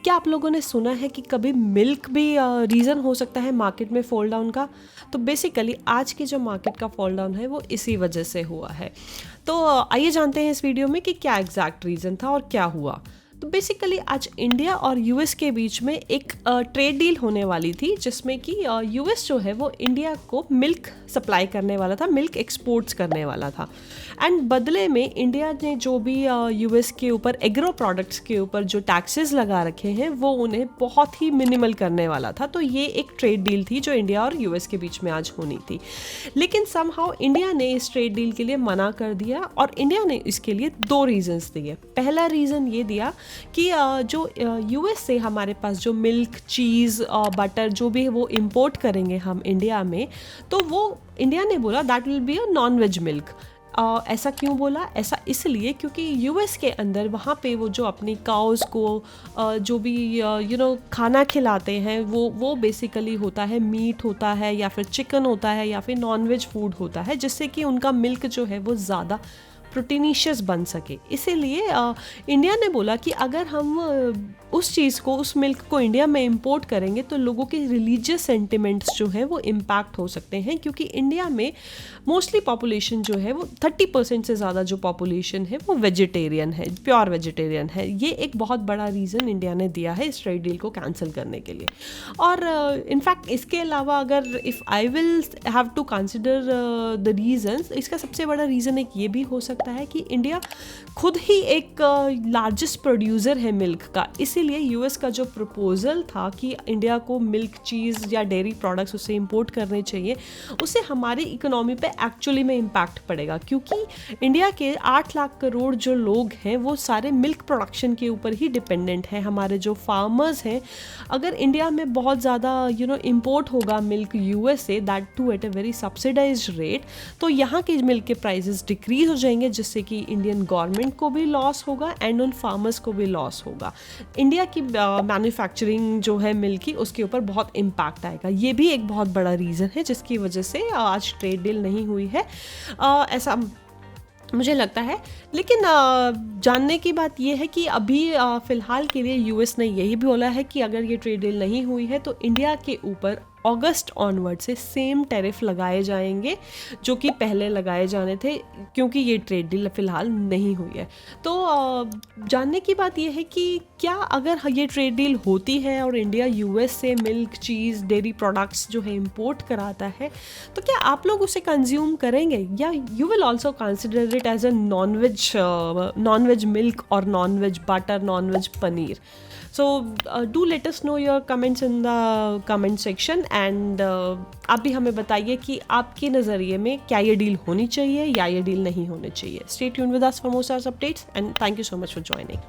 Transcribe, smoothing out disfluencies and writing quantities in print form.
क्या आप लोगों ने सुना है कि कभी मिल्क भी रीज़न हो सकता है मार्केट में फॉल डाउन का? तो बेसिकली आज की जो मार्केट का फॉल डाउन है वो इसी वजह से हुआ है। तो आइए जानते हैं इस वीडियो में कि क्या एग्जैक्ट रीज़न था और क्या हुआ। तो बेसिकली आज इंडिया और यूएस के बीच में एक ट्रेड डील होने वाली थी, जिसमें कि यूएस जो है वो इंडिया को मिल्क सप्लाई करने वाला था, मिल्क एक्सपोर्ट्स करने वाला था। एंड बदले में इंडिया ने जो भी यूएस के ऊपर एग्रो प्रोडक्ट्स के ऊपर जो टैक्सेस लगा रखे हैं वो उन्हें बहुत ही मिनिमल करने वाला था। तो ये एक ट्रेड डील थी जो इंडिया और यूएस के बीच में आज होनी थी, लेकिन समहाउ इंडिया ने इस ट्रेड डील के लिए मना कर दिया। और इंडिया ने इसके लिए दो रीजंस दिए। पहला रीज़न ये दिया कि जो यूएस से हमारे पास जो मिल्क, चीज़, बटर जो भी है वो इंपोर्ट करेंगे हम इंडिया में, तो वो इंडिया ने बोला that will be a non veg milk. ऐसा क्यों बोला? ऐसा इसलिए क्योंकि यूएस के अंदर वहाँ पे वो जो अपनी काउस को जो भी खाना खिलाते हैं वो बेसिकली होता है मीट होता है या फिर चिकन होता है या फिर नॉन वेज फूड होता है, जिससे कि उनका मिल्क जो है वो ज़्यादा प्रोटीनिशियस बन सके। इसीलिए इंडिया ने बोला कि अगर हम उस चीज़ को, उस मिल्क को इंडिया में इंपोर्ट करेंगे तो लोगों के रिलीजियस सेंटिमेंट्स जो है वो इम्पैक्ट हो सकते हैं, क्योंकि इंडिया में मोस्टली पॉपुलेशन जो है वो 30% से ज़्यादा जो पॉपुलेशन है वो वेजिटेरियन है, प्योर वेजिटेरियन है। ये एक बहुत बड़ा रीज़न इंडिया ने दिया है इस ट्रेड डील को कैंसिल करने के लिए। और इनफैक्ट इसके अलावा अगर if I will have to consider the reasons, इसका सबसे बड़ा रीज़न एक ये भी हो सकता है कि इंडिया खुद ही एक लार्जेस्ट प्रोड्यूसर है मिल्क का। इसीलिए यूएस का जो प्रपोजल था कि इंडिया को मिल्क, चीज़ या डेयरी प्रोडक्ट्स उससे इंपोर्ट करने चाहिए, उससे हमारी इकोनॉमी पे एक्चुअली में इम्पैक्ट पड़ेगा, क्योंकि इंडिया के 8 लाख करोड़ जो लोग हैं वो सारे मिल्क प्रोडक्शन के ऊपर ही डिपेंडेंट हैं। हमारे जो फार्मर्स हैं, अगर इंडिया में बहुत ज़्यादा इंपोर्ट होगा मिल्क यूएस से, that too at a very subsidised rate, तो यहाँ के मिल्क के प्राइसेस डिक्रीज हो जाएंगे, जिससे कि इंडियन गवर्नमेंट को भी लॉस होगा एंड उन फार्मर्स को भी लॉस होगा। इंडिया की मैन्युफैक्चरिंग जो है मिल्क की, उसके ऊपर बहुत इम्पैक्ट आएगा। ये भी एक बहुत बड़ा रीज़न है जिसकी वजह से आज ट्रेड डील नहीं हुई है, ऐसा मुझे लगता है। लेकिन जानने की बात यह है कि अभी फ़िलहाल के लिए यूएस ने यही भी बोला है कि अगर ये ट्रेड डील नहीं हुई है तो इंडिया के ऊपर अगस्त ऑनवर्ड से सेम टैरिफ लगाए जाएंगे जो कि पहले लगाए जाने थे, क्योंकि ये ट्रेड डील फ़िलहाल नहीं हुई है। तो जानने की बात यह है कि क्या अगर ये ट्रेड डील होती है और इंडिया यूएस से मिल्क, चीज़, डेयरी प्रोडक्ट्स जो है इंपोर्ट कराता है, तो क्या आप लोग उसे कंज्यूम करेंगे, या you will also consider it as a non veg milk और non veg butter, non veg paneer? So do let us know your comments in the comment section and आप भी हमें बताइए कि आपके नज़रिए में क्या ये डील होनी चाहिए या ये डील नहीं होनी चाहिए। Stay tuned with us for more such updates and thank you so much for joining.